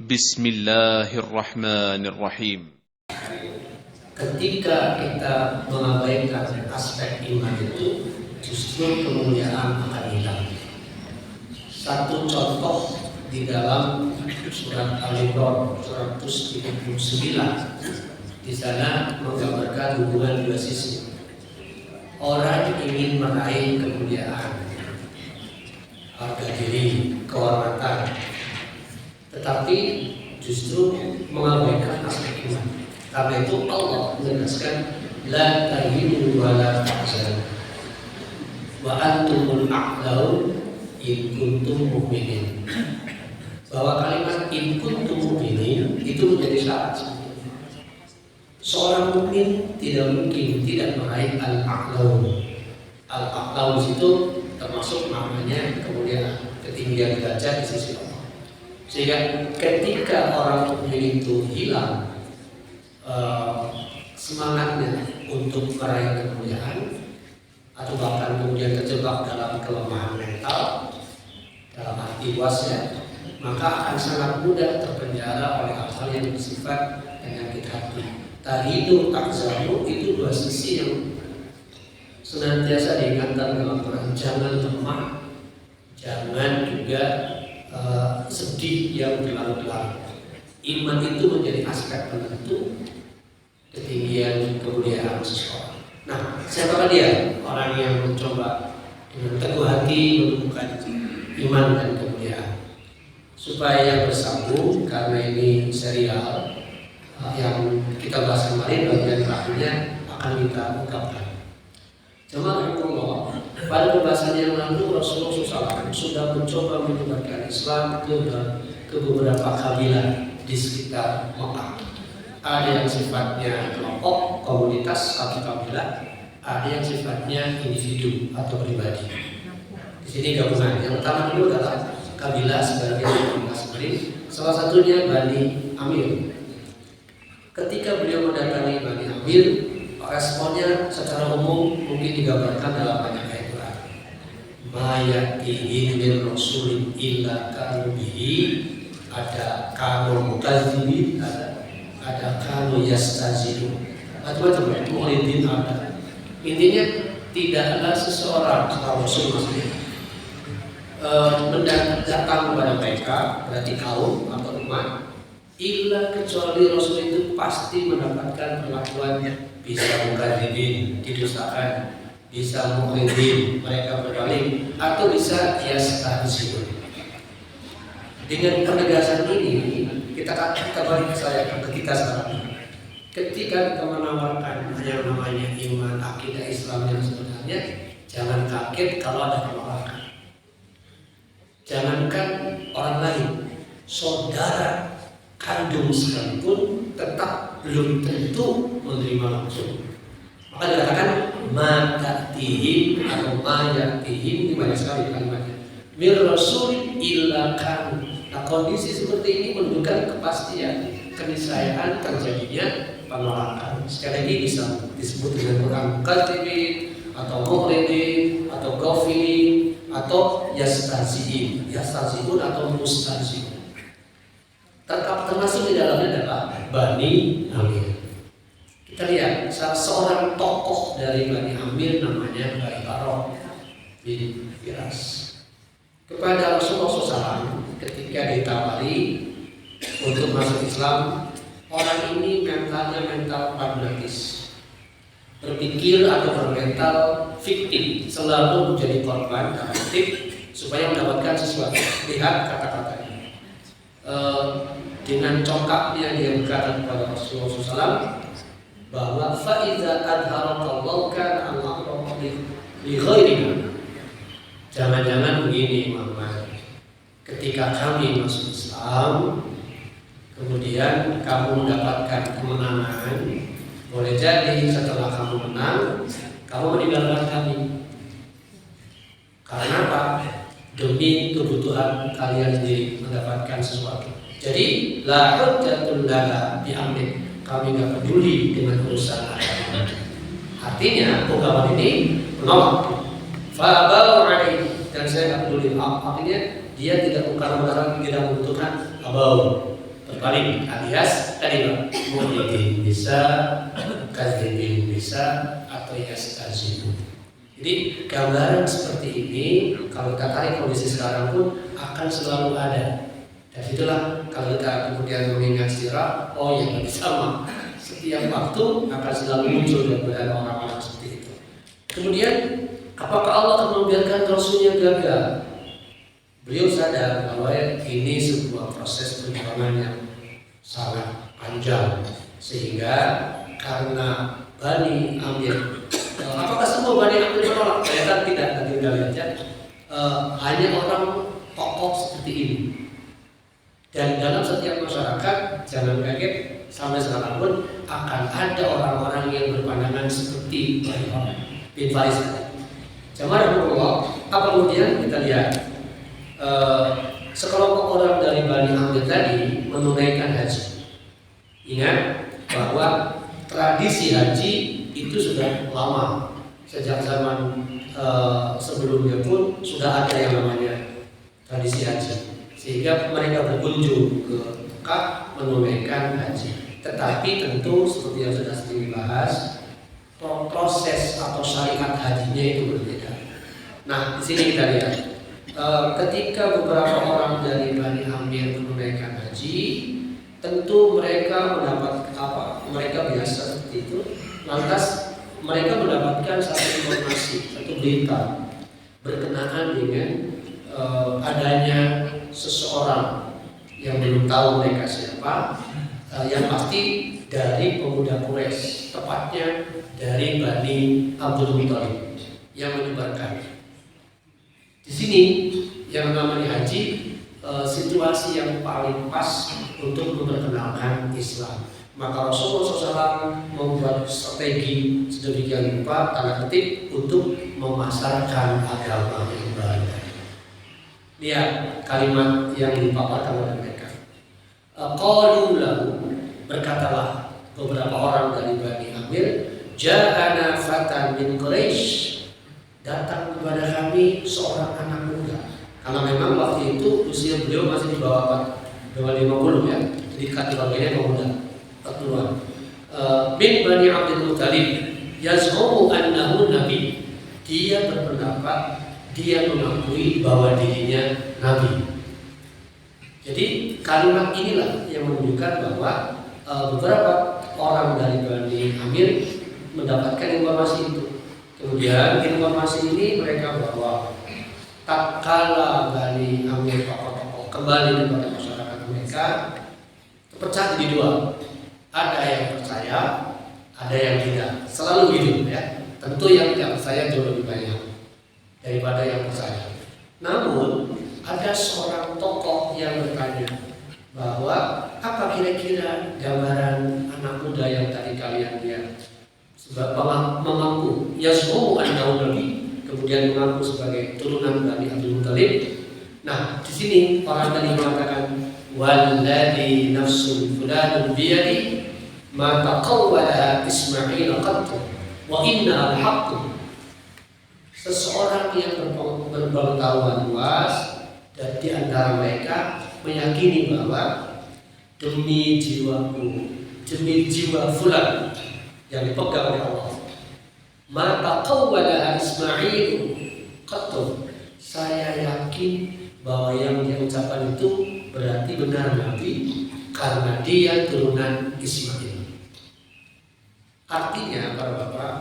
Bismillahirrahmanirrahim. Ketika kita mengabaikan aspek iman itu, justru kemuliaan akan hilang. Satu contoh di dalam surat Al-Imran surat 139, di sana menggambarkan hubungan dua sisi. Orang ingin meraih kemuliaan, harga diri, kehormatan, tetapi justru mengabaikan aspek iman. Karena itu Allah menegaskan la tahinu wa la tahzanu wa antumul a'laun in kuntum mu'minin. Bahwa kalimat in kuntum mu'minin itu menjadi syarat. Seorang mukmin tidak mungkin tidak meraih al-a'laun. Al-a'laun itu termasuk maknanya kemudian ketinggian derajat di sisi Allah. Sehingga ketika orang mukmin itu hilang semangatnya untuk meraih kemuliaan, atau bahkan kemudian terjebak dalam kelemahan mental, dalam arti luasnya, maka akan sangat mudah terpenjara oleh hal-hal yang bersifat penyakit hati. Tahinu takzamu itu dua sisi yang senantiasa diingatkan dalam Quran. Jangan lemah, jangan juga sedih yang berlarut-larut. Iman itu menjadi aspek penentu ketinggian kemuliaan seseorang. Nah, siapakah dia? Orang yang mencoba dengan teguh hati menemukan iman dan kemuliaan. Supaya bersambung, karena ini serial yang kita bahas kemarin, bagian terakhirnya akan kita ungkapkan. Jemaah Allah, pada pembahasan yang lalu Rasulullah SAW sudah mencoba menyebarkan Islam ke beberapa kabilah di sekitar Mekah. Ada yang sifatnya kelompok, komunitas atau kabilah, ada yang sifatnya individu atau pribadi. Di sini gabungan. Yang pertama dulu adalah kabilah sebagai komunitas kemarin. Salah satunya Bani Amir. Ketika beliau mendatangi Bani Amir, responnya secara umum mungkin digambarkan dalam banyak ayat Quran. Mayatihi min rasulin illa kanu bihi, ada kanu mukadzibin, ada kanu yastazilun, macam-macam ya, mu'ridin ada. Intinya tidaklah seseorang rasul maksudnya datang kepada mereka, berarti kaum atau umat, illa kecuali rasul itu pasti mendapatkan perlakuannya. Bisa mukadzibin, didustakan, bisa mu'ridin, mereka berbalik, atau bisa yastazilun. Dengan penegasan ini kita balik ke kita sekarang. Ketika kita menawarkan yang namanya iman, akidah Islam yang sebenarnya, jangan kaget kalau ada penolakan. Jangankan orang lain, saudara kandung sekalipun tetap belum tentu menerima langsung. Maka dikatakan mata'tihim atau mayatihim, ini banyak sekali kalimatnya. Mir rasul illa kan. Nah, kondisi seperti ini menunjukkan kepastian, keniscayaan terjadinya penolakan. Sekali lagi bisa disebut dengan Quran mukadzibin atau mu'ridin atau ghafilin atau yastazilun atau mustazilun. Termasuk di dalamnya adalah Bani Amir. Kita lihat salah seorang tokoh dari Bani Amir namanya Baibarah bin Firas. Kepada Rasulullah SAW ketika ditawari untuk masuk Islam, orang ini mental pragmatis, berpikir atau bermental fiktif, selalu menjadi korban dalam fiktif supaya mendapatkan sesuatu. Lihat kata-katanya. Dengan congkaknya dia berkata kepada Rasulullah SAW bahwa faiza adharakallahu kana al-amru li ghairina. Jangan-jangan begini Muhammad, ketika kami masuk Islam, kemudian kamu mendapatkan kemenangan, boleh jadi setelah kamu menang, kamu meninggalkan kami. Karena apa? Demi kebutuhan kalian sendiri mendapatkan sesuatu. Jadi la hujjatul lana bi amrin, kami enggak peduli dengan urusan agama. Artinya ungkapan ini menolak. Fa'abau alaihi, dan saya enggak peduli. Artinya dia tidak, karena tidak membutuhkan abau, terbalik alias tadi Pak, mu'minin bisa, kadzibin bisa, atau yastazibun. Jadi gambaran seperti ini kalau kita tarik kondisi sekarang pun akan selalu ada. Dan itulah kalau kita kemudian mengingat sirah, oh ya lebih sama. Setiap waktu akan selalu muncul dan orang-orang seperti itu. Kemudian apakah Allah akan membiarkan Rasulnya gagal? Beliau sadar bahwa ini sebuah proses perjuangan yang sangat panjang, sehingga karena Bani Amir, apakah semua Bani Amir menolak? Ternyata tidak. Tadi udah lihat ya, hanya orang tokoh seperti ini. Dan dalam setiap masyarakat, jangan kaget, sampai sekarang pun akan ada orang-orang yang berpandangan seperti bin Faris tadi. Jamaah Allah, apa kemudian kita lihat sekelompok orang dari Bani Amir tadi menunaikan haji. Ingat bahwa tradisi haji itu sudah lama, sejak zaman sebelumnya pun sudah ada yang namanya tradisi haji, sehingga mereka berkunjung ke Mekah menunaikan haji. Tetapi tentu seperti yang sudah sering dibahas, proses atau syariat hajinya itu berbeda. Nah, di sini kita lihat ketika beberapa orang dari Bani Amir menunaikan haji, tentu mereka mendapat apa? Mereka biasa seperti itu. Lantas mereka mendapatkan satu informasi, satu berita berkenaan dengan adanya seseorang yang belum tahu mereka siapa, yang pasti dari pemuda Quraisy, tepatnya dari Bani Abdul Muthalib yang menyebarkan. Di sini yang namanya haji, situasi yang paling pas untuk memperkenalkan Islam. Maka Rasulullah SAW membuat strategi sedemikian rupa, tanda kutip, untuk memasarkan agama yang baru. Lihat kalimat yang dipaparkan oleh mereka. Qalu lahu, berkatalah beberapa orang dari Bani Amir, ja'ana fatan min Quraisy, datang kepada kami seorang anak muda. Karena memang waktu itu usia beliau masih di bawah 50 ya, jadi kategorinya pemuda 40-an. Bin Bani Abdul Muthalib yaz'umu annahu nabi. Dia berpendapat, dia mengakui bahwa dirinya nabi. Jadi kalimat inilah yang menunjukkan bahwa beberapa orang dari Bani Amir mendapatkan informasi itu. Kemudian informasi ini mereka bawa, tak kala Bani Amir tokoh-tokoh kembali kepada masyarakat mereka, terpecah jadi dua. Ada yang percaya, ada yang tidak. Selalu gitu ya. Tentu yang tidak percaya jauh lebih banyak daripada yang percaya. Namun ada seorang tokoh yang bertanya bahwa apa kira-kira gambaran anak muda yang tadi kalian lihat, sebab mengaku yaz'umu annahu nabi, kemudian mengaku sebagai turunan Bani Abdul Muthalib. Nah, di sini orang tadi mengatakan walladzi nafsu fulanun biyadi ma taqawwala Ismail qattu wa inna al-haqqu. Seseorang yang berpengetahuan luas dan di antara mereka meyakini bahwa demi jiwaku, demi jiwa fulan yang dipegang oleh Allah, maka qawwala Ismail qattu, saya yakin bahwa yang dia ucapkan itu berarti benar Nabi karena dia turunan Ismail. Artinya para bapak,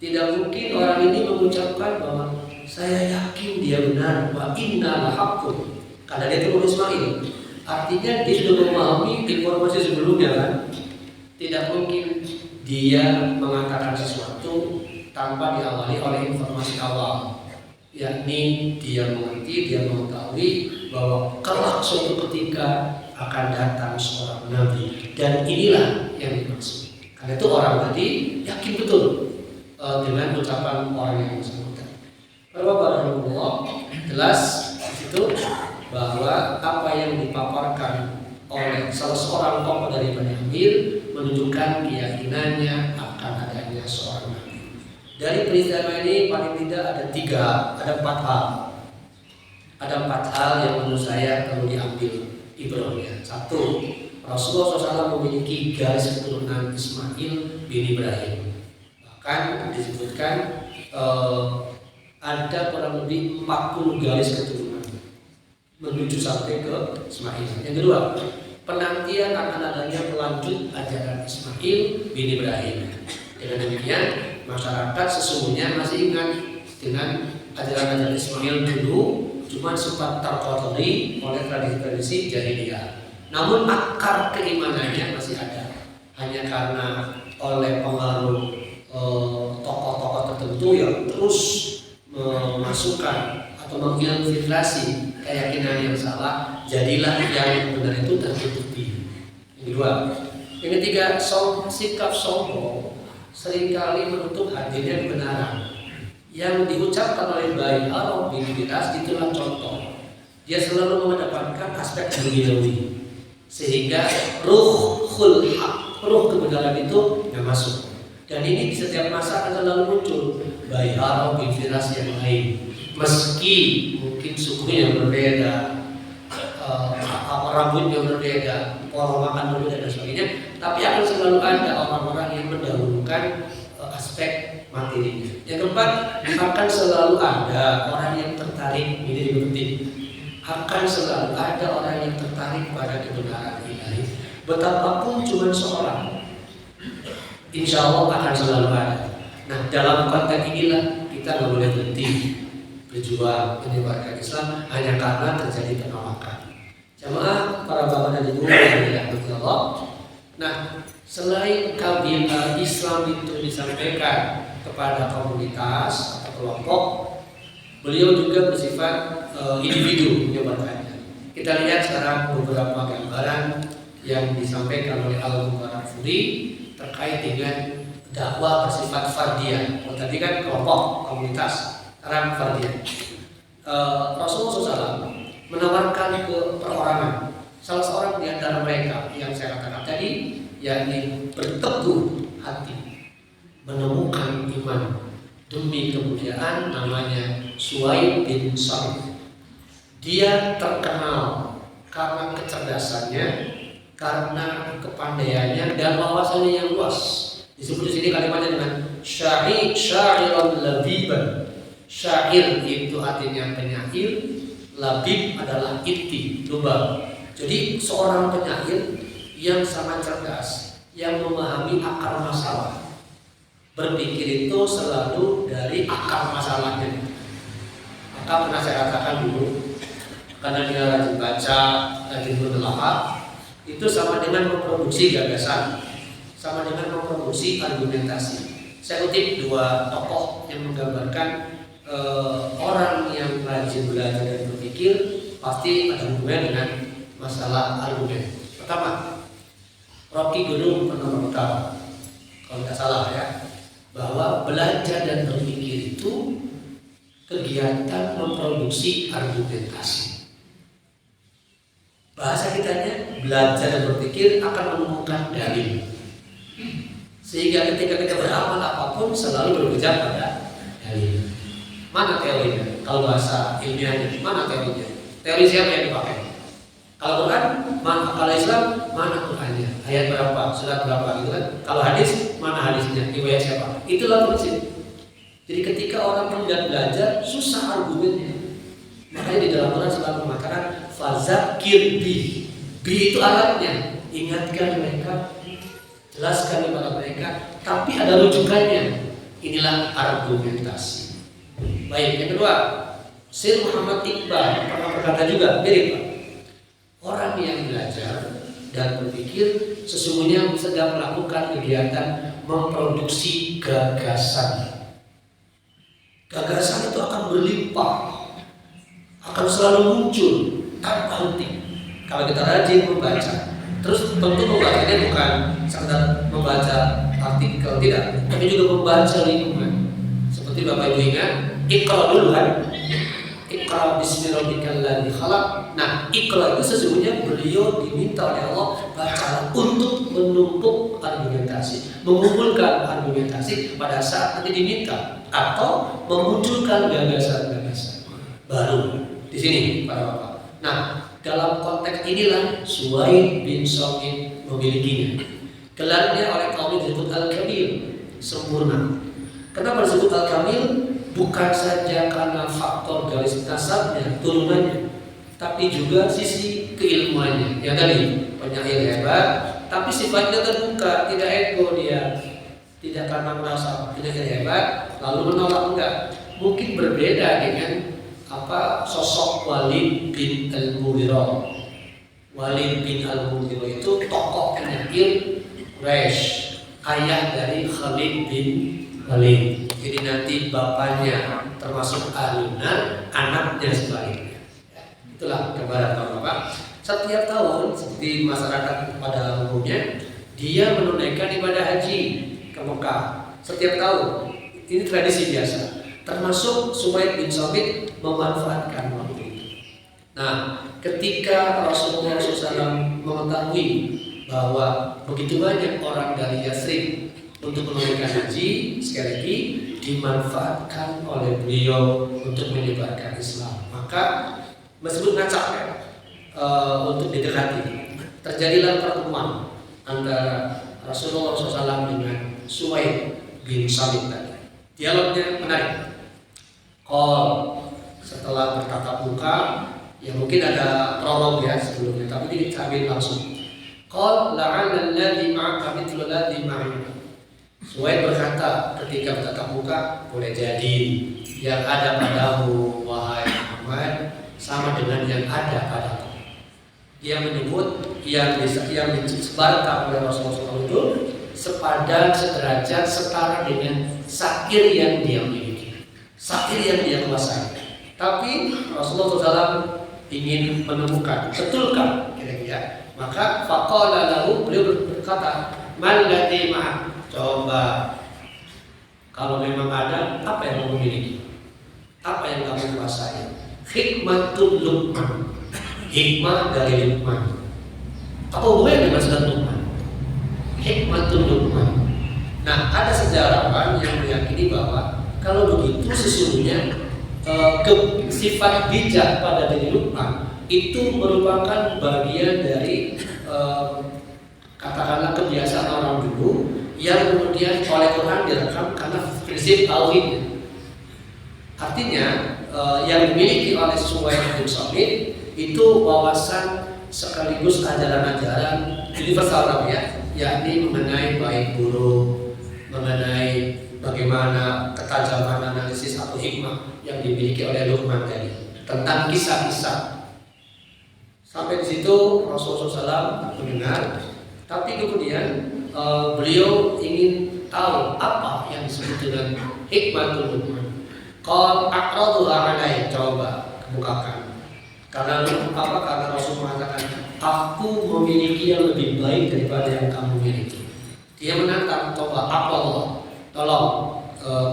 tidak mungkin orang ini mengucapkan bahwa saya yakin dia benar wa inna lahaqqun karena dia turun Ismail. Artinya dia sudah memahami informasi sebelumnya kan. Tidak mungkin dia mengatakan sesuatu tanpa diawali oleh informasi awal, yakni dia mengerti, dia mengetahui bahwa kelak suatu ketika akan datang seorang nabi, dan inilah yang dimaksud. Karena itu orang tadi yakin betul dengan ucapan orang yang bersangkutan. Barakallahu jelas di situ bahwa apa yang dipaparkan oleh salah seorang tokoh dari Bani Amir menunjukkan keyakinannya akan adanya seorang nabi. Dari peristiwa ini paling tidak ada empat hal. Ada empat hal yang menurut saya perlu diambil ibrahnya. Satu, Rasulullah SAW memiliki garis keturunan Ismail bin Ibrahim. Bahkan disebutkan ada kurang lebih 40 garis keturunan menuju sampai ke Ismail. Yang kedua, penantian akan adanya pelanjut ajaran Ismail bin Ibrahim. Dengan demikian, masyarakat sesungguhnya masih ingat dengan ajaran Ismail dulu, cuma sempat terkotori oleh tradisi-tradisi jahiliyah. Namun akar keimanannya masih ada. Hanya karena oleh pengaruh tokoh-tokoh tertentu yang terus memasukkan atau menginfiltrasi keyakinan yang salah, jadilah yang benar itu tertutupi. Yang kedua, yang ketiga, sikap sombong seringkali menutup hadirnya kebenaran. Yang diucapkan oleh Bayi Arab bin Bilas itulah contoh. Dia selalu mengedepankan aspek duniawi, sehingga ruhul haq, ruh kebenaran itu nggak masuk. Dan ini di setiap masa akan selalu muncul Bayi Arab bin Bilas yang lain. Meski mungkin sukunya berbeda, rambutnya berbeda, pola makan berbeda dan sebagainya, tapi akan selalu ada orang-orang yang mendahulukan aspek materinya. Yang keempat, akan selalu ada orang yang tertarik, ini juga penting, akan selalu ada orang yang tertarik pada kebenaran ilahi. Betapapun cuma seorang, insya Allah akan selalu ada. Nah, dalam konteks inilah kita nggak boleh berhenti berjuang menyebarkan Islam hanya karena terjadi penolakan. Jamaah para bapak dan ibu yang dirahmati Allah. Nah, selain kabilah Islam itu disampaikan kepada komunitas atau kelompok, beliau juga bersifat individu menyebarkannya. Kita lihat sekarang beberapa gambaran yang disampaikan oleh Al-Mubarak Furi terkait dengan dakwah bersifat fardiyah. Tadi kan kelompok, komunitas, sekarang fardiyah. Rasulullah SAW menawarkan ke perorangan. Salah seorang di antara mereka yang saya katakan tadi, yakni berteguh hati, menemukan iman demi kemuliaan, namanya Suhaib bin Sa'id. Dia terkenal karena kecerdasannya, karena kepandaiannya dan wawasannya yang luas. Disebut di sini kalimatnya dengan sya'iran labiban. Syair itu artinya penyair, labib adalah inti, lubang. Jadi seorang penyair yang sangat cerdas, yang memahami akar masalah. Berpikir itu selalu dari akar masalahnya. Maka pernah saya katakan dulu, karena dia rajin baca, rajin bertelaah, itu sama dengan memproduksi gagasan, sama dengan memproduksi argumentasi. Saya kutip dua tokoh yang menggambarkan orang yang rajin belajar dan berpikir pasti ada hubungannya dengan masalah argumen. Pertama, Rocky Gerung pernah berkata, kalau tidak salah ya, bahwa belajar dan berpikir itu kegiatan memproduksi argumentasi. Bahasa kitanya, belajar dan berpikir akan menemukan dalil. Sehingga ketika kita beramal apapun selalu berbicara pada dalil. Mana teorinya? Kalau bahasa ilmiahnya, mana teorinya? Teori siapa yang dipakai? Kalau Quran, mana? Kalau Islam, mana Qurannya? Ayat berapa? Surat berapa? Gitu kan? Kalau hadis, mana hadisnya? Riwayat siapa? Itulah prinsip. Jadi ketika orang hendak belajar, susah argumennya. Makanya di dalam Quran selalu mengatakan fazakir bi. Bi itu alatnya. Ingatkan mereka, jelaskan kepada mereka, tapi ada rujukannya. Inilah argumentasi. Baik, yang kedua, Syekh Muhammad Iqbal pernah berkata juga mirip, Pak. Orang yang belajar dan berpikir sesungguhnya sedang melakukan kegiatan memproduksi gagasan. Gagasan itu akan berlimpah, akan selalu muncul tanpa henti. Kalau kita rajin membaca, terus tentu membacanya bukan sekedar membaca artikel, tidak, tapi juga membaca lingkungan. Seperti Bapak Ibu ingat, Iqra dulu kan? Iqra bismi rabbikal ladzi khalaq. Nah, Iqra itu sesungguhnya beliau diminta oleh Allah baca untuk menumpuk argumentasi, mengumpulkan argumentasi pada saat nanti diminta, atau memunculkan gagasan-gagasan baru. Di sini para bapak. Nah, dalam konteks inilah Suwaid bin Somit memilikinya. Gelarnya oleh kaum disebut Al-Kamil, sempurna. Kenapa disebut Al-Kamil? Bukan saja karena faktor garis nasabnya, turunannya, tapi juga sisi keilmuannya. Yang tadi penyair hebat, tapi sifatnya terbuka, tidak ego dia, tidak karena merasa penyair hebat lalu menolak, enggak. Mungkin berbeda dengan sosok Walid bin Al-Mughirah. Walid bin Al-Mughirah itu tokoh penyair Quraisy, ayah dari Khalid bin Walid. Jadi nanti bapaknya termasuk Aluna, anaknya sebaliknya. Itulah gambaran Bapak. Setiap tahun seperti masyarakat pada umumnya, dia menunaikan ibadah haji ke Mekah setiap tahun. Ini tradisi biasa. Termasuk Suwaid bin Somit memanfaatkan waktu itu. Nah, ketika Rasulullah SAW mengetahui bahwa begitu banyak orang dari Yathrib untuk menunaikan haji, sekali lagi dimanfaatkan oleh beliau untuk menyebarkan Islam. Maka meskipun ngacak ya, untuk didekati, terjadilah pertemuan antara Rasulullah SAW dengan Suwaid bin Somit tadi. Dialognya menarik. Setelah bertatap muka, ya mungkin ada prolog ya sebelumnya, tapi ini diambil langsung. La'alla alladhi ma'aka mithlu alladhi ma'ina. Suwaid berkata ketika bertatap muka, boleh jadi yang ada padamu wahai Muhammad sama dengan yang ada padamu. Dia menyebut yang disebarkan oleh Rasulullah itu sepadan, sederajat, setara dengan sakir yang dia miliki, sakir yang dia kuasai. Tapi Rasulullah SAW ingin menemukan, betulkah kira-kira? Maka faqala lahu, beliau berkata, man ladzi ma'ak. Coba, kalau memang ada, apa yang kamu miliki? Apa yang kamu kuasai? Hikmatul Luqman, hikmah dari Luqman. Apa hubungannya dengan surat Luqman? Hikmatul Luqman. Nah, ada sejarawan yang meyakini bahwa kalau begitu sesungguhnya sifat bijak pada diri Luqman itu merupakan bagian dari katakanlah kebiasaan orang dulu yang kemudian oleh Quran direkam karena prinsip tauhidnya. Artinya yang dimiliki oleh Suwaid bin Somit itu wawasan sekaligus ajaran-ajaran universal ya, yakni mengenai baik buruk, mengenai bagaimana ketajaman analisis atau hikmah yang dimiliki oleh Luqman tadi tentang kisah-kisah. Sampai di situ Rasulullah SAW mendengar, tapi kemudian beliau ingin tahu apa yang disebut dengan hikmatul Luqman. Aqraduha alaihi, coba kemukakan. Karena Rasul mengatakan, aku memiliki yang lebih baik daripada yang kamu miliki. Dia menantang, coba apa Allah? Tolong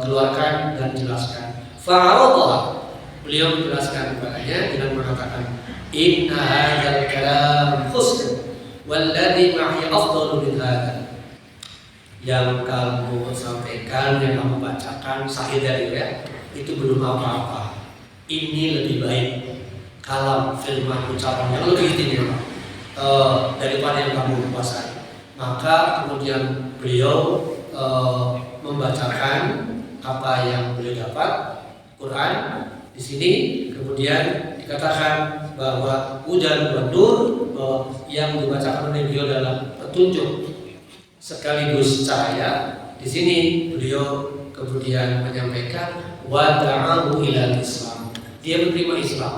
keluarkan dan jelaskan. Fa'aradha, beliau menjelaskan kepadanya dengan mengatakan, inna hadzal kalam husn walladzi ma'i afdalu min hadza. Yang kamu sampaikan, yang kamu bacakan sahih dari itu belum apa-apa. Ini lebih baik, kalam, firman, ucapan yang lebih istimewa daripada yang kamu kuasai. Maka kemudian beliau membacakan apa yang beliau dapat Quran di sini. Kemudian dikatakan bahwa hudan wa nur, yang dibacakan oleh beliau dalam petunjuk sekaligus cahaya. Di sini beliau kemudian menyampaikan wa ta'ahu ilal Islam. Dia menerima Islam.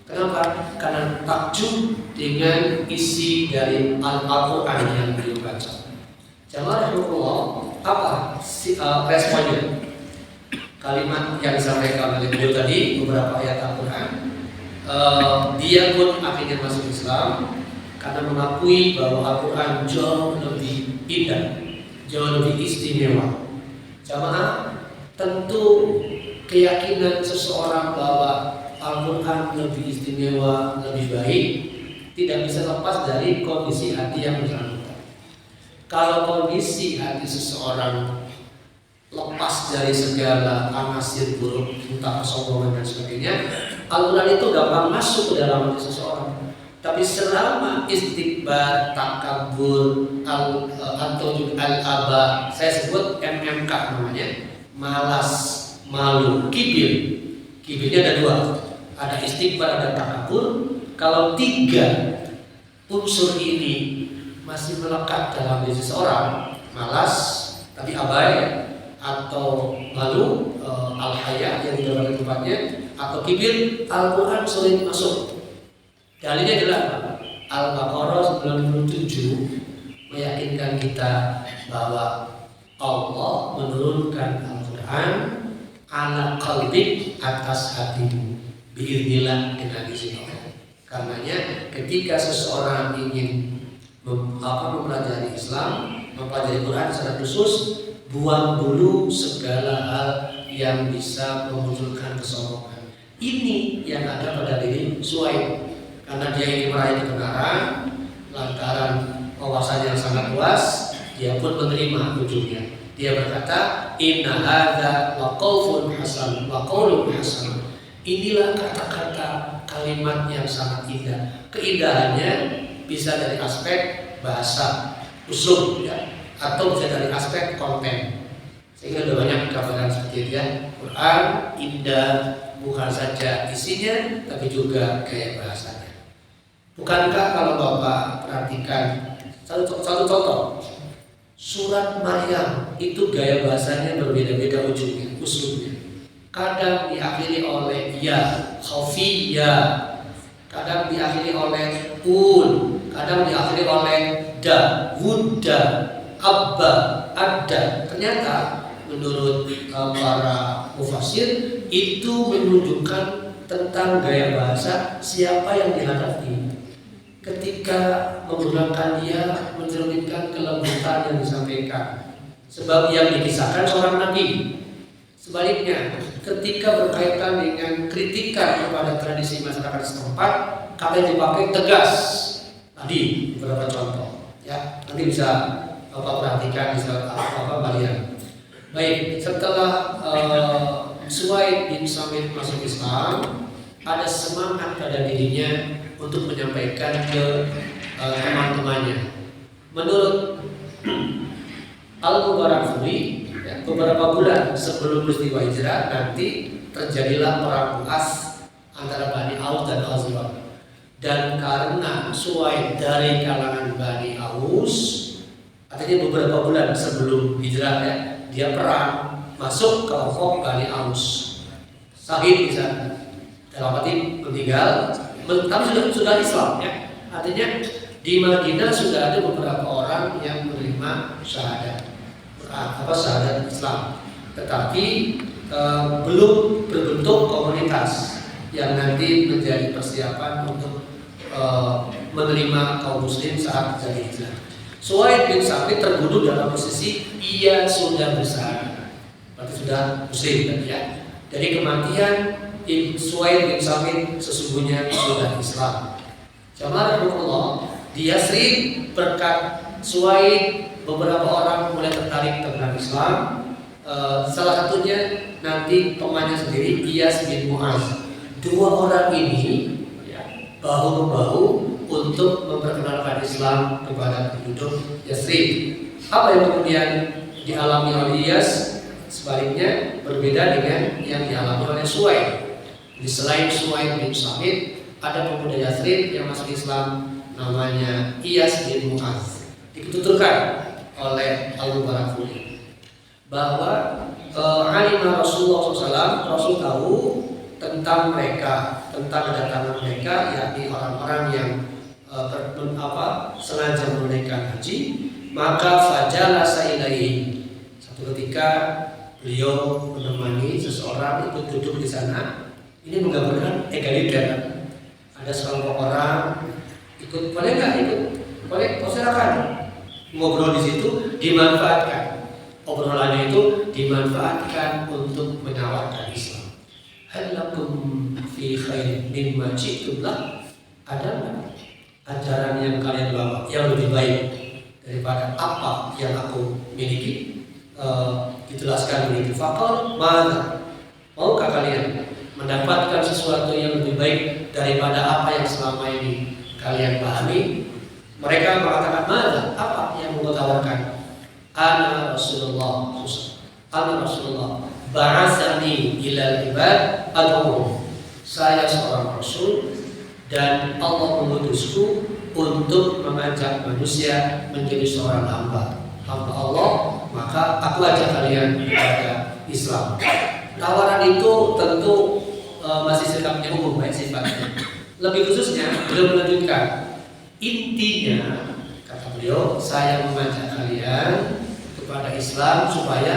Kenapa? Karena takjub dengan isi dari Al-Quran yang beliau baca. Jamaah rahimahullah, apa responnya? Kalimat yang disampaikan oleh beliau tadi, beberapa ayat Al-Quran. Dia pun akhirnya masuk Islam karena mengakui bahwa Al-Quran jauh lebih indah, jauh lebih istimewa. Jamaah, tentu keyakinan seseorang bahwa Al-Quran lebih istimewa, lebih baik, tidak bisa lepas dari kondisi hati yang bersangkutan. Kalau kondisi hati seseorang lepas dari segala anasir buruk, entah kesombongan dan sebagainya, Al-Quran itu gampang masuk ke dalam hati seseorang. Tapi selama istikbar, takabur, atau al-aba, saya sebut MMK namanya, malas, malu, kibir. Kibirnya ada dua, ada istikbar, ada takabur. Kalau tiga unsur ini masih melekat dalam diri seseorang, malas tapi abai, atau malu, al-haya yang didalam tempatnya, atau kibir, Al-Quran sulit masuk. Dalilnya adalah Al-Baqarah 97 meyakinkan kita bahwa Allah menurunkan Al-Quran ala qalbik, atas hatimu, biiznillah, dengan izin Allah. Karenanya ketika seseorang ingin mempelajari Islam, mempelajari Quran secara khusus, buang dulu segala hal yang bisa memunculkan kesombongan. Ini yang ada pada diri Suhaib. Karena dia ingin meraih kebenaran, lantaran wawasannya yang sangat luas, dia pun menerima ujungnya. Dia berkata, inna hadza laqaulun hasan, laqaulun hasan. Inilah kata-kata kalimat yang sangat indah. Keindahannya bisa dari aspek bahasa, usul, ya, atau bisa dari aspek konten. Sehingga ada banyak gambaran seperti itu, ya. Quran indah bukan saja isinya, tapi juga gaya bahasanya. Bukankah kalau Bapak perhatikan satu contoh, surat Maryam itu gaya bahasanya berbeda-beda ujungnya, usulnya. Kadang diakhiri oleh ya, khafiyya, kadang diakhiri oleh kadang diakhiri oleh da, wudda, abba, adda. Ternyata menurut para mufassir itu menunjukkan tentang gaya bahasa siapa yang dihadapi. Ketika menggunakan dia mencerminkan kelembutan yang disampaikan. Sebab yang dikisahkan seorang nabi. Sebaliknya, ketika berkaitan dengan kritikan kepada tradisi masyarakat setempat, kata yang dipakai tegas. Tadi beberapa contoh, ya. Nanti bisa Bapak perhatikan, bisa Bapak Marian. Baik, setelah Suhaib bin Samit masuk Islam, ada semangat pada dirinya untuk menyampaikan ke teman-temannya. Menurut Al-Mubarakfuri, ya, beberapa bulan sebelum peristiwa hijrah nanti terjadilah perang Bu'as antara Bani Aus dan Khazraj. Dan karena Suhaib dari kalangan Bani Aus, artinya beberapa bulan sebelum hijrah, ya, dia perang masuk ke kelompok Bani Aus, sahid di sana, dalam arti meninggal, tapi sudah Islam, ya. Artinya di Madinah sudah ada beberapa orang yang menerima syahadat Islam, tetapi belum berbentuk komunitas yang nanti menjadi persiapan untuk menerima kaum muslim saat terjadi hijrah. Suhaib bin Samit terbunuh dalam posisi ia sudah bersyahadat, berarti sudah muslim, ya. Dari kematian Suhaib bin Samit sesungguhnya sudah Islam. Jamaah Allah, di Yasrib berkat Suhaib beberapa orang mulai tertarik tentang Islam. Salah satunya nanti temannya sendiri, Iyas bin Mu'az. Dua orang ini, ya, bahu-membahu untuk memperkenalkan Islam kepada penduduk Yasrib. Apa yang kemudian dialami oleh Iyas sebaliknya berbeda dengan yang dialami oleh Suhaib. Di selain Suhaib bin Samit, ada pemuda Yasrib yang masuk Islam namanya Iyas bin Mu'az. Dituturkan oleh Al-Mubarakfuri bahwa alimah Rasulullah SAW, Rasul tahu tentang mereka, tentang kedatangan mereka, yakni orang-orang yang sengaja menunaikan haji. Maka fajalasa ilaihi, satu ketika beliau menemani seseorang ikut duduk di sana. Ini menggambarkan egaliter. Ada sekelompok orang ikut, boleh nggak ikut? Boleh, silakan. Ngobrol di situ dimanfaatkan. Obrolannya itu dimanfaatkan untuk menawarkan Islam. Hal lakum fi khairin mimma ji'tumlah. Ada nggak ajaran yang kalian bawa yang lebih baik daripada apa yang aku miliki? Dijelaskan begitu. Faqal mana? Maukah kalian mendapatkan sesuatu yang lebih baik daripada apa yang selama ini kalian Rohani. Mereka mengatakan, mana? Apa yang mau tawarkan? Ana Rasulullah, ba'atsani ilal ibad ad'uhum. Saya seorang Rasul dan Allah mengutusku untuk mengajak manusia menjadi seorang hamba Allah, maka aku ajak kalian kepada Islam. Tawaran itu tentu masih sifatnya umum, sifatnya. Lebih khususnya beliau melanjutkan, intinya kata beliau, saya mengajak kalian kepada Islam supaya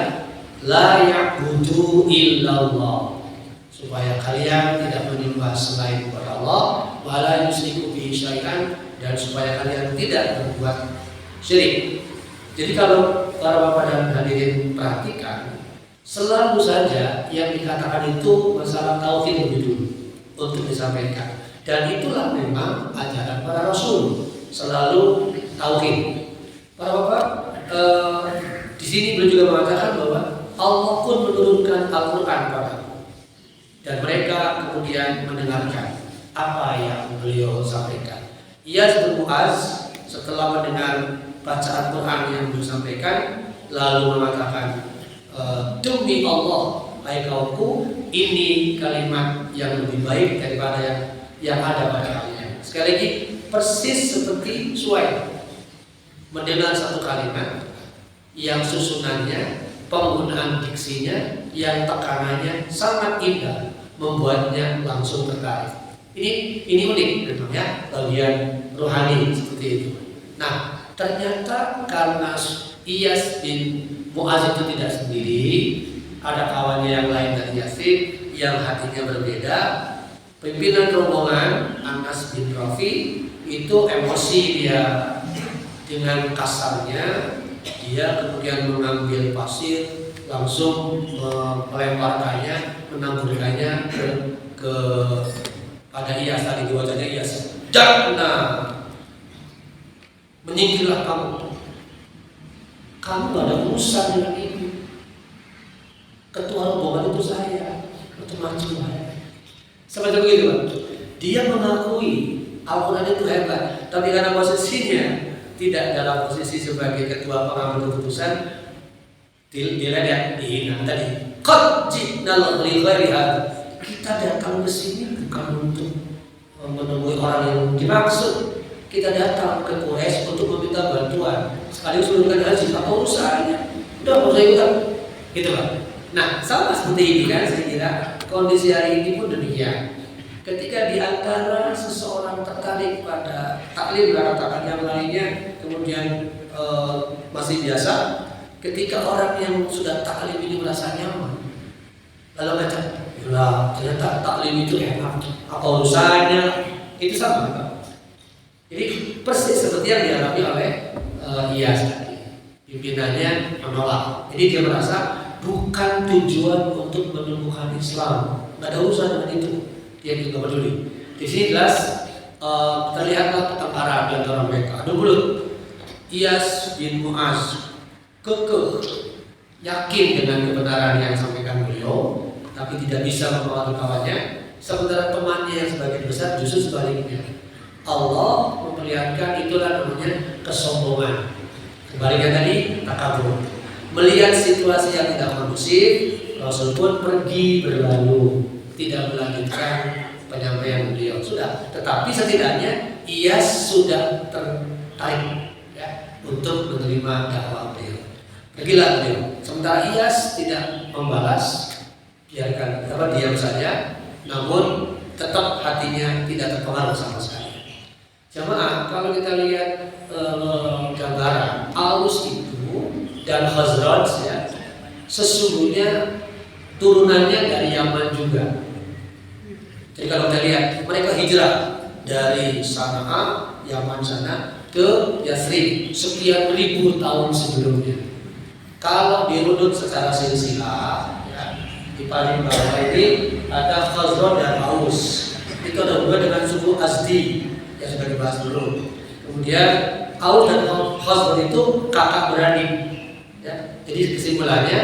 la ya'budu illallah, supaya kalian tidak menyembah selain kepada Allah, wa la yusyriku bihi syai'an, dan supaya kalian tidak berbuat syirik. Jadi kalau para bapak dan hadirin perhatikan, selalu saja yang dikatakan itu masalah tauhid lebih dulu untuk disampaikan, dan itulah memang ajaran para rasul, selalu tauhid. Para bapak, di sini beliau juga mengatakan bahwa Allah pun menurunkan Al-Quran padaku, dan mereka kemudian mendengarkan apa yang beliau sampaikan. Iyas bin Mu'az setelah mendengar bacaan Quran yang beliau sampaikan, lalu mengatakan, demi Allah, hai kaumku, ini kalimat yang lebih baik daripada yang ada pada kalian. Sekali lagi, persis seperti Suhaib mendengar satu kalimat yang susunannya, penggunaan diksinya, yang tekanannya sangat indah, membuatnya langsung tertarik. Ini unik, memang ya, bagian rohani seperti itu. Nah, ternyata karena Iyas bin Mu'az itu tidak sendiri, ada kawannya yang lain dari Yazid yang hatinya berbeda. Pimpinan rombongan Anas bin Rafi itu emosi, dia dengan kasarnya dia kemudian mengambil pasir, langsung melemparkannya, menamburkannya ke pada Iyas, tadi di wajahnya Iyas. Jangan, menyingkirlah kamu gak ada urusan dengan ini. Ketua rombongan itu saya, itu maju saya. Seperti begitu, Pak. Dia mengakui Al-Quran itu hebat, tapi karena posisinya tidak dalam posisi sebagai ketua pengambil keputusan, dilihat dihina tadi. Qad ji'na li ghairi hadza. Kita datang ke sini bukan untuk menemui orang yang dimaksud. Kita datang ke Quraisy untuk meminta bantuan. Sekali suruhkan haji, apa urusannya? Udah nggak usah ikutan, gitu Pak. Nah, sama seperti ini kan, saya kira kondisi hari ini pun demikian. Ketika di antara seseorang tertarik pada taklim, katakan yang lainnya, kemudian masih biasa. Ketika orang yang sudah taklim ini merasa nyaman, lalu baca, lah ternyata taklim itu enak, apa urusannya? Itu sama Pak. Jadi persis seperti yang dialami oleh Iyas tadi. Pimpinannya menolak. Jadi dia merasa bukan tujuan untuk menemukan Islam, nggak ada urusan dengan itu. Dia juga peduli. Di sini jelas terlihatlah pertengkaran di antara mereka. Adu mulut. Iyas bin Mu'az kekeh, yakin dengan kebenaran yang disampaikan beliau, tapi tidak bisa mempengaruhi kawannya. Sementara temannya yang sebagian besar justru sebaliknya. Allah memperlihatkan itulah namanya kesombongan. Kebaliknya tadi takabur. Melihat situasi yang tidak kondusif, Rasul pun pergi berlalu, tidak melanjutkan penyampaian beliau. Sudah, tetapi setidaknya ia sudah tertarik ya, untuk menerima dakwah beliau. Pergilah beliau. Sementara Iyas tidak membalas, biarkan diam saja, namun tetap hatinya tidak terpengaruh sama sekali. Jamaah, kalau kita lihat gambaran Aus itu dan Khazraj ya, sesungguhnya turunannya dari Yaman juga. Jadi kalau kita lihat mereka hijrah dari Sana'a, Yaman sana ke Yathrib sekian ribu tahun sebelumnya. Kalau dirunut secara silsilah ya, di paling bawah ini ada Khazraj dan Aus. Itu ada hubungan dengan suku Azdi yang sudah dibahas dulu. Kemudian Aus dan Khazraj itu kakak beradik. Ya, jadi kesimpulannya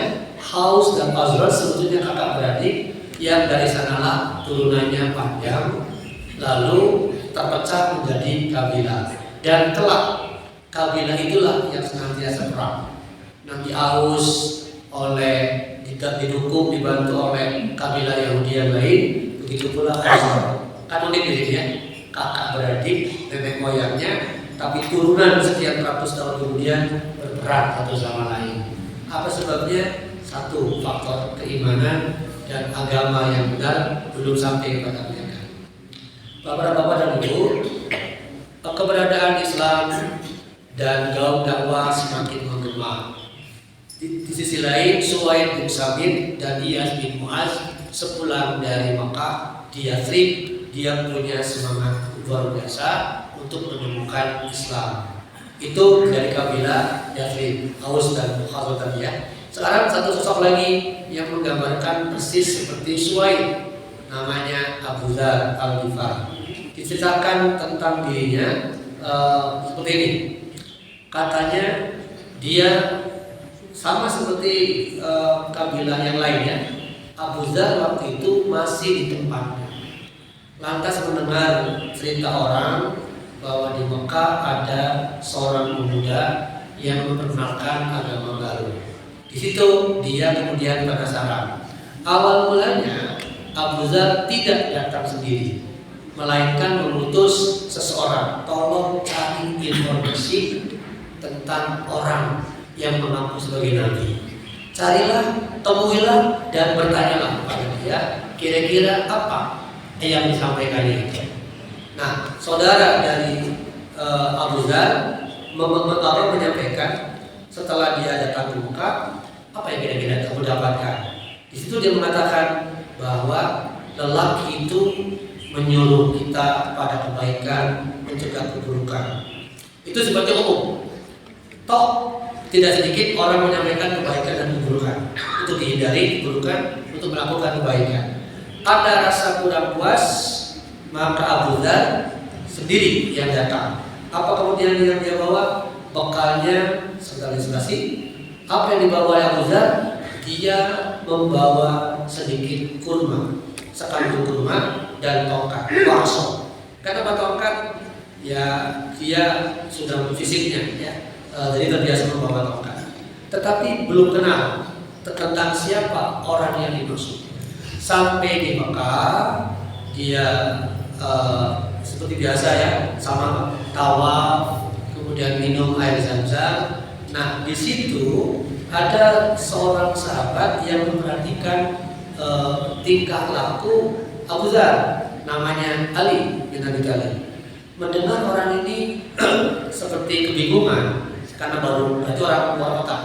Aus dan Khazraj sebetulnya kakak beradik yang dari sanalah turunannya panjang, lalu terpecah menjadi kabilah. Dan kelak kabilah itulah yang senantiasa perang. Nanti Aus didukung dibantu oleh kabilah Yahudi yang lain, begitu pula Khazraj. Kan unik ini ya, kakak beradik, nenek moyangnya, tapi turunan sekian ratus tahun kemudian berperang satu sama lain. Apa sebabnya? Satu, faktor keimanan dan agama yang benar belum sampai kepada mereka. Bapak-bapak dan ibu, keberadaan Islam dan gaung dakwah semakin menggema. Di sisi lain, Suwaid bin Sabit dan Iyas bin Mu'az sepulang dari Makkah di Yathrib, dia punya semangat luar biasa untuk menemukan Islam. Itu dari kabilah Yathrib, Aus dan Khazraj tadi ya. Sekarang satu sosok lagi yang menggambarkan persis seperti Suwaid, namanya Abu Dzar Al-Ghifari. Diceritakan tentang dirinya seperti ini. Katanya dia sama seperti kabilah yang lainnya. Abu Dzar waktu itu masih di tempatnya. Lantas mendengar cerita orang bahwa di Mekah ada seorang pemuda yang memperkenalkan agama baru. Di situ dia kemudian penasaran. Awal mulanya Abu Dzar tidak datang sendiri, melainkan mengutus seseorang, tolong cari informasi tentang orang yang mengaku sebagai nabi. Carilah, temuilah, dan bertanyalah kepada dia kira-kira apa yang disampaikannya itu. Nah, saudara dari Abu Dzar menyampaikan setelah dia datang ke Mekah, apa yang kira-kira kamu dapatkan? Di situ dia mengatakan bahwa lelaki itu menyuruh kita pada kebaikan, mencegah keburukan. Itu sebagai umum. Toh tidak sedikit orang menyampaikan kebaikan dan keburukan untuk dihindari keburukan, untuk melakukan kebaikan. Ada rasa kurang puas, maka Abu Dzar sendiri yang datang. Apa kemudian yang dia bawa? Bekalnya serta apa yang dibawa Abu Dzar? Dia membawa sedikit kurma, sekandung kurma dan tongkat. Wakso. Kenapa tongkat? Ya dia sudah fisiknya ya. Jadi terbiasa membawa tongkat. Tetapi belum kenal tentang siapa orang yang dimaksud. Sampai di Mekah dia seperti biasa ya, sama tawaf, kemudian minum air Zam-Zam. Nah, di situ ada seorang sahabat yang memperhatikan tingkah laku Abu Dzar, namanya Ali bin Abi Thalib. Mendengar orang ini seperti kebingungan karena baru itu orang luar kota.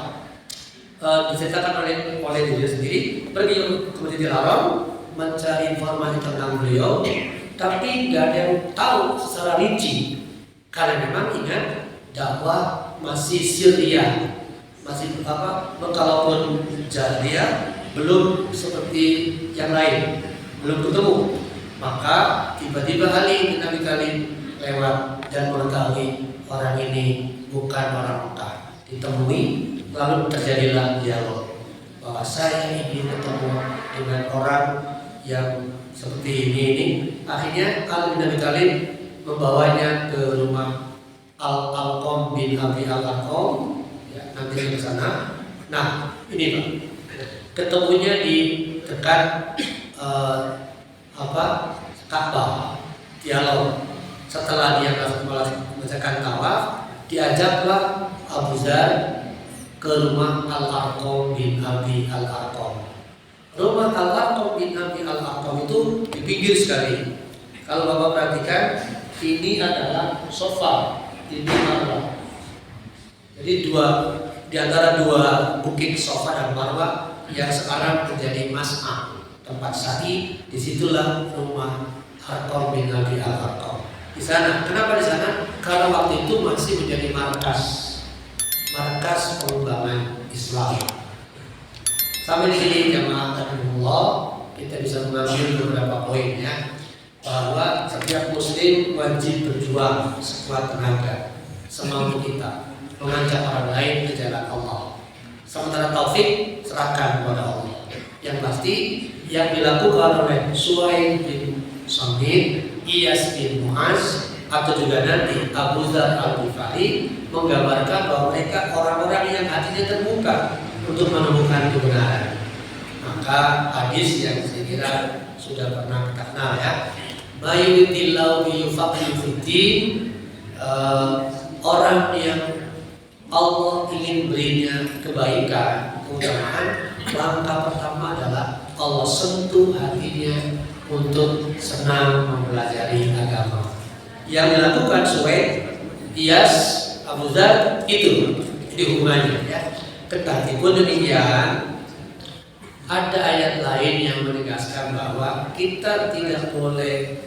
Diceritakan oleh diri sendiri, pergi ke Masjidil Haram mencari informasi tentang beliau, tapi nggak ada yang tahu secara rinci karena memang ingat dakwah masih Syria, masih kalaupun Jahiliyah belum seperti yang lain, belum ketemu. Maka tiba-tiba Ali bin Abi Thalib lewat dan mengetahui orang ini bukan orang Mekah. Ditemui, lalu terjadilah dialog bahwa saya ingin ketemu dengan orang yang seperti ini. Akhirnya Ali bin Abi Thalib membawanya ke rumah Al-Alqam bin Abi Al-Alqam, ya, nanti ke sana. Nah, ini Pak, ketemunya di dekat Ka'bah, dialog. Setelah dia mengerjakan tawaf, diajaklah Abu Dzar ke rumah Al-Arqam bin Abi Al-Arqam. Rumah Al-Arqam bin Abi Al-Arqam itu di pinggir sekali. Kalau Bapak perhatikan, ini adalah sofa di Marwah. Jadi di antara dua bukit Sofa dan Marwah yang sekarang menjadi mas'ah, tempat sa'i, disitulah rumah Arqam bin Abi Al-Arqam. Di sana, kenapa di sana? Karena waktu itu masih menjadi markas pengembangan Islam. Sampai di sini jamaah Allah, kita bisa mengambil beberapa poin ya, bahwa setiap muslim wajib berjuang sekuat tenaga, semampu kita, mengajak orang lain ke jalan Allah. Sementara taufik serahkan kepada Allah. Yang pasti yang dilakukan oleh Suwaid bin Sabit, Iyas bin Mu'az, atau juga nanti Abu Dzar Al-Ghifari menggambarkan bahwa mereka orang-orang yang hatinya terbuka untuk menemukan kebenaran. Maka hadis yang saya kira sudah pernah kita kenal ya, Mayuridillahu biyufaqihu fiddin, orang yang Allah ingin berinya kebaikan, keutamaan, langkah pertama adalah Allah sentuh hatinya untuk senang mempelajari agama. Yang dilakukan Suwaid, Iyas, Abu Dzar itu hubungannya ya. Tetapi pun demikian, ada ayat lain yang menegaskan bahwa kita tidak boleh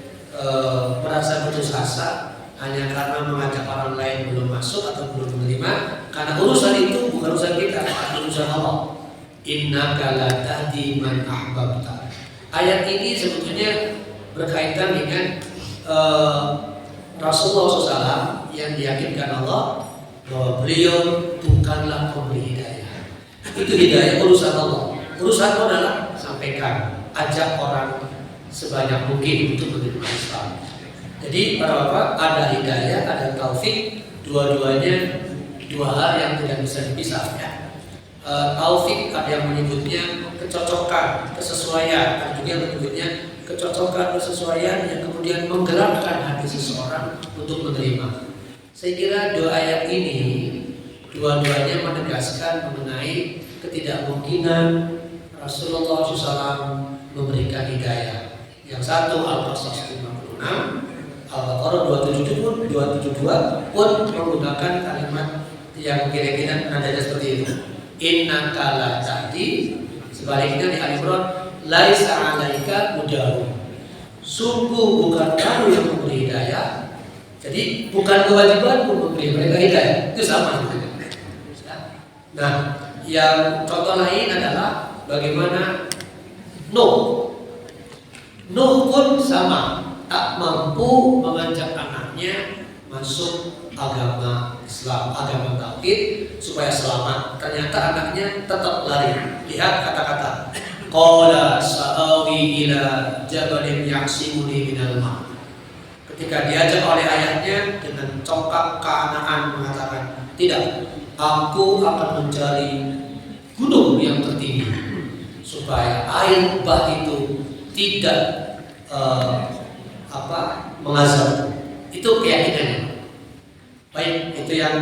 merasa putus asa hanya karena mengajak orang lain belum masuk atau belum menerima, karena urusan itu bukan urusan kita, urusan Allah. Innaka la tahdi man ahbabta. Ayat ini sebetulnya berkaitan dengan Rasulullah SAW yang diyakinkan Allah bahwa beliau bukanlah pemberi hidayah. Itu hidayah urusan Allah. Urusan Allah adalah sampaikan, ajak orang sebanyak mungkin untuk menerima Islam. Jadi para bapak, ada hidayah, ada taufik, dua-duanya dua hal yang tidak bisa dipisah ya. Taufik ada yang menyebutnya kecocokan, kesesuaian, ada juga yang menyebutnya kecocokan, kesesuaian yang kemudian menggerakkan hati seseorang untuk menerima. Saya kira dua ayat ini dua-duanya menegaskan mengenai ketidakmungkinan Rasulullah SAW memberikan hidayah. Yang satu Al-Qasas 56, Al-Baqarah 272 pun menggunakan kalimat yang kira-kira nadanya seperti itu. Innaka la tahdi. Sebaliknya di Al-Imran, laisa 'alaika hudahum. Sungguh bukan kamu yang memberi hidayah. Jadi bukan kewajibanmu memberi mereka hidayah. Itu sama. Nah, yang contoh lain adalah bagaimana Nuh pun sama, tak mampu mengajak anaknya masuk agama Islam, agama tauhid supaya selamat. Ternyata anaknya tetap lari. Lihat kata-kata, qala sa'awi ila jabalin yaqsimuni minal ma'. Ketika diajak oleh ayahnya dengan congkak keanaan mengatakan, tidak, aku akan mencari gunung yang tertinggi supaya air bah itu tidak mengazab. Itu keyakinannya. Baik, itu yang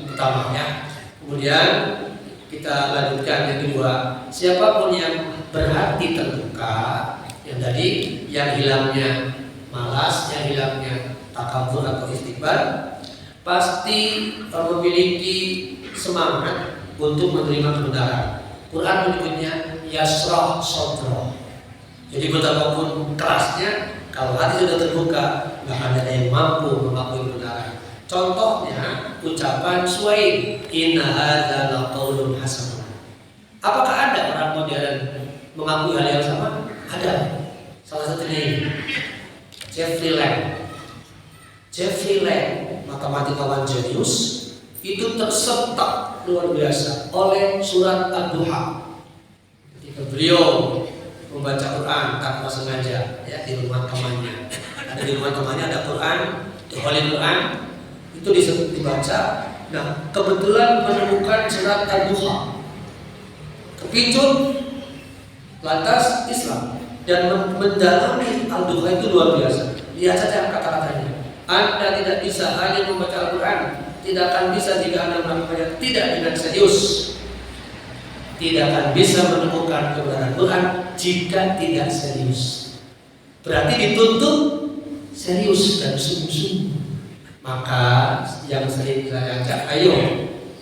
pertama ya. Kemudian kita lanjutkan yang kedua. Siapapun yang berhati terbuka, yang tadi yang hilangnya malas, yang hilangnya takabur atau istikbar, pasti memiliki semangat untuk menerima kebenaran. Quran menyebutnya yasrah sadra. Jadi betapapun kerasnya, kalau hati sudah terbuka, nggak akan ada yang mampu mengakui kebenaran. Contohnya ucapan Suwaid, inna hadza laqaulun hasan. Apakah ada orang modern mengakui hal yang sama? Ada. Salah satunya ini, Jeffrey Lang, matematikawan jenius, itu tersentak luar biasa oleh surat Ad-Duha. Ketika beliau membaca Quran tanpa sengaja ya di rumah temannya. Di rumah temannya ada Quran, di Holy Quran itu dibaca. Nah, kebetulan menemukan surat Ad-Duha. Kepincut lantas Islam dan mendalami Al-Duha itu luar biasa. Lihat saja kata-katanya. Anda tidak bisa hanya membaca Al-Quran, tidak akan bisa jika Anda melakukannya tidak dengan serius. Tidak akan bisa menemukan kebenaran Quran jika tidak serius. Berarti dituntut serius dan sungguh-sungguh. Maka yang sering saya ajak, ayo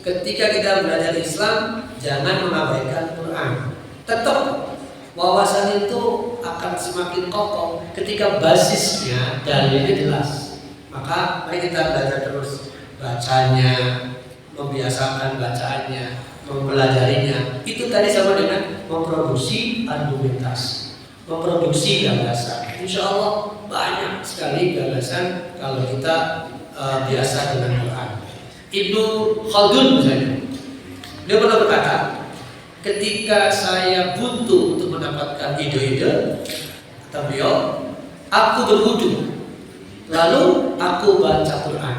ketika kita belajar Islam jangan mengabaikan Quran. Tetap wawasan itu akan semakin kokoh ketika basisnya dalilnya jelas. Maka mari kita belajar terus, bacanya, membiasakan bacaannya, mempelajarinya. Itu tadi sama dengan memproduksi argumentasi, memproduksi gagasan. Insya Allah banyak sekali gagasan kalau kita biasa dengan Quran. Ibnu Khaldun misalnya, dia pernah berkata, ketika saya buntu untuk mendapatkan ide-ide, kata beliau, aku berwudu, lalu aku baca Quran.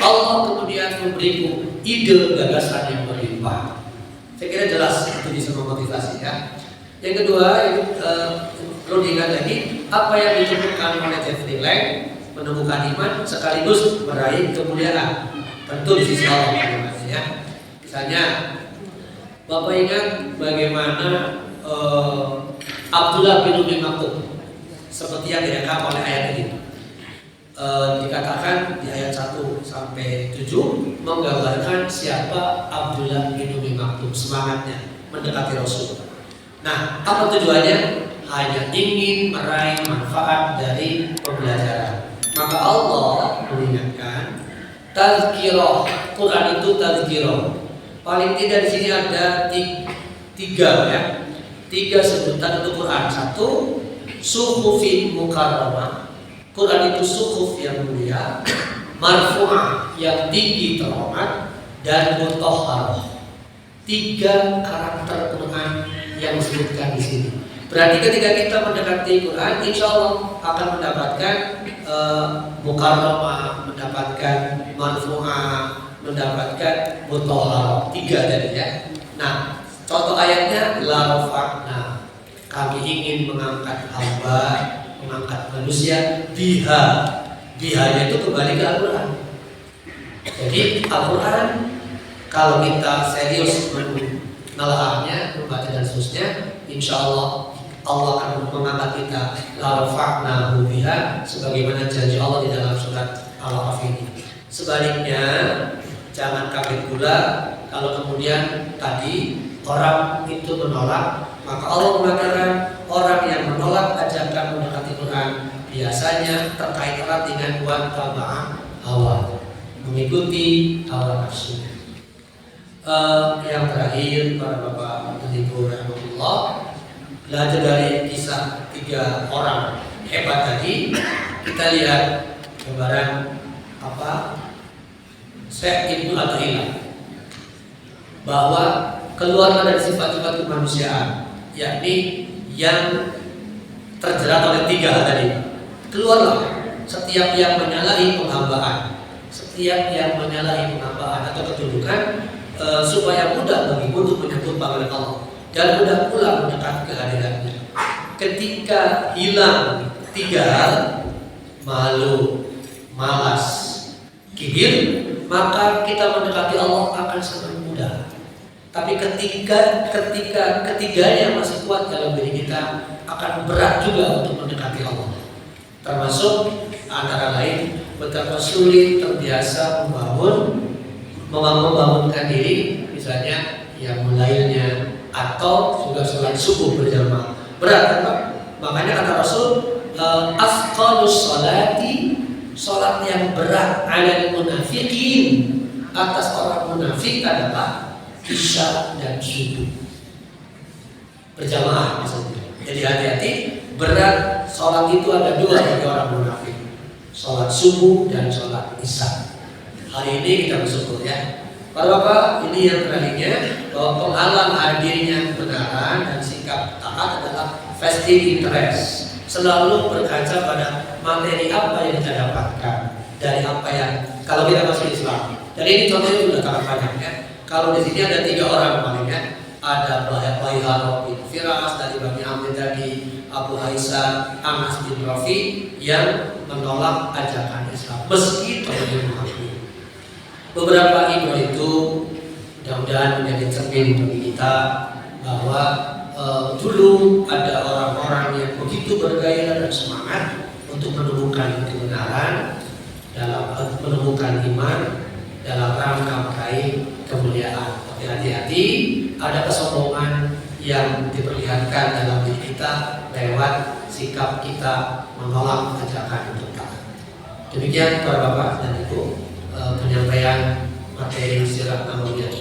Allah kemudian memberiku ide gagasan yang berlimpah. Saya kira jelas itu bisa memotivasi ya. Yang kedua, perlu diingat lagi apa yang ditemukan oleh Jeffrey Lang, menemukan iman sekaligus meraih kemuliaan. Tentu di sisi Allah ya. Misalnya, Bapak ingat bagaimana Abdullah bin Umi Maktum seperti yang direkam oleh ayat ini. Dikatakan di ayat 1 sampai 7 menggambarkan siapa Abdullah bin Umi Maktum, semangatnya mendekati Rasul. Nah, apa tujuannya? Hanya ingin meraih manfaat dari pembelajaran. Maka Allah mengingatkan tazkirah, Quran itu tazkirah. Paling tidak di sini ada tiga ya, 3 sebutan untuk Quran. 1, suhufin mukarramah. Quran itu suhuf yang mulia, marfu'ah yang tinggi terhormat, dan mutahharah. 3 karakter Quran yang disebutkan di sini. Berarti ketika kita mendekati Quran, insya Allah akan mendapatkan mukarramah, mendapatkan marfu'ah, mendapatkan mutahharah. 3 tadi ya. Nah, contoh ayatnya la rafa'na, kami ingin mengangkat hamba, mengangkat manusia biha. Bihanya itu kembali ke Al-Quran. Jadi Al-Quran kalau kita serius menelaahnya, membaca dan seterusnya, insya Allah Allah akan mengangkat kita la rafa'nahu biha, sebagaimana janji Allah di dalam surat Al-A'raf ini. Sebaliknya jangan kaget pula kalau kemudian tadi orang itu menolak, maka Allah mengatakan orang yang menolak ajakan mendekati Quran biasanya terkait erat dengan wattaba'ah hawa, mengikuti hawa nafsu. Yang terakhir para bapak dan ibu rahmatullah, belajar dari kisah 3 orang hebat tadi, kita lihat gambaran apa Syekh Ibnu Athaillah bahwa keluar dari sifat-sifat kemanusiaan, yakni yang terjerat oleh 3 hal tadi. Keluarlah setiap yang menyalahi penghambaan, setiap yang menyalahi penghambaan atau ketundukan, supaya mudah bagimu untuk menyebut panggilan Allah dan mudah pula mendekat kehadirannya. Ketika hilang 3 hal, malu, malas, kibir, maka kita mendekati Allah akan sangat mudah. Tapi ketika ketiganya masih kuat dalam diri kita, akan berat juga untuk mendekati Allah. Termasuk antara lain betapa sulit terbiasa membangunkan diri, misalnya yang mulailnya, atau juga sholat subuh berjamaah. Berat kan Pak? Makanya kata Rasul, afqalus sholati, sholat yang berat alal munafiqin, atas orang munafik adalah isya dan subuh berjamaah maksudnya. Jadi hati-hati, berat sholat itu ada 2 bagi orang munafik, sholat subuh dan sholat isya. Hari ini kita bersyukur ya para bapak, ini yang terakhirnya, bahwa penghalang hadirnya kebenaran dan sikap taat adalah vested interest. Selalu berkaca pada materi apa yang kita dapatkan dari apa yang, kalau kita masuk Islam. Dan ini contohnya sudah sangat banyak ya. Kalau di sini ada 3 orang paling ya, ada Baiharo bin Firas dari Bani Amir tadi, Abu Haisam, Anas bin Rafi yang menolak ajakan Islam meski telah mengakui. Beberapa ibrah itu mudah-mudahan menjadi cermin bagi kita bahwa dulu ada orang-orang yang begitu bergairah dan semangat untuk menemukan kebenaran, dalam menemukan iman dalam rangka meraih kemuliaan. Tapi hati-hati, ada kesombongan yang diperlihatkan dalam diri kita lewat sikap kita menolak ajakan untuk taat. Demikian para bapak dan ibu, penyampaian materi sirah nabawiyah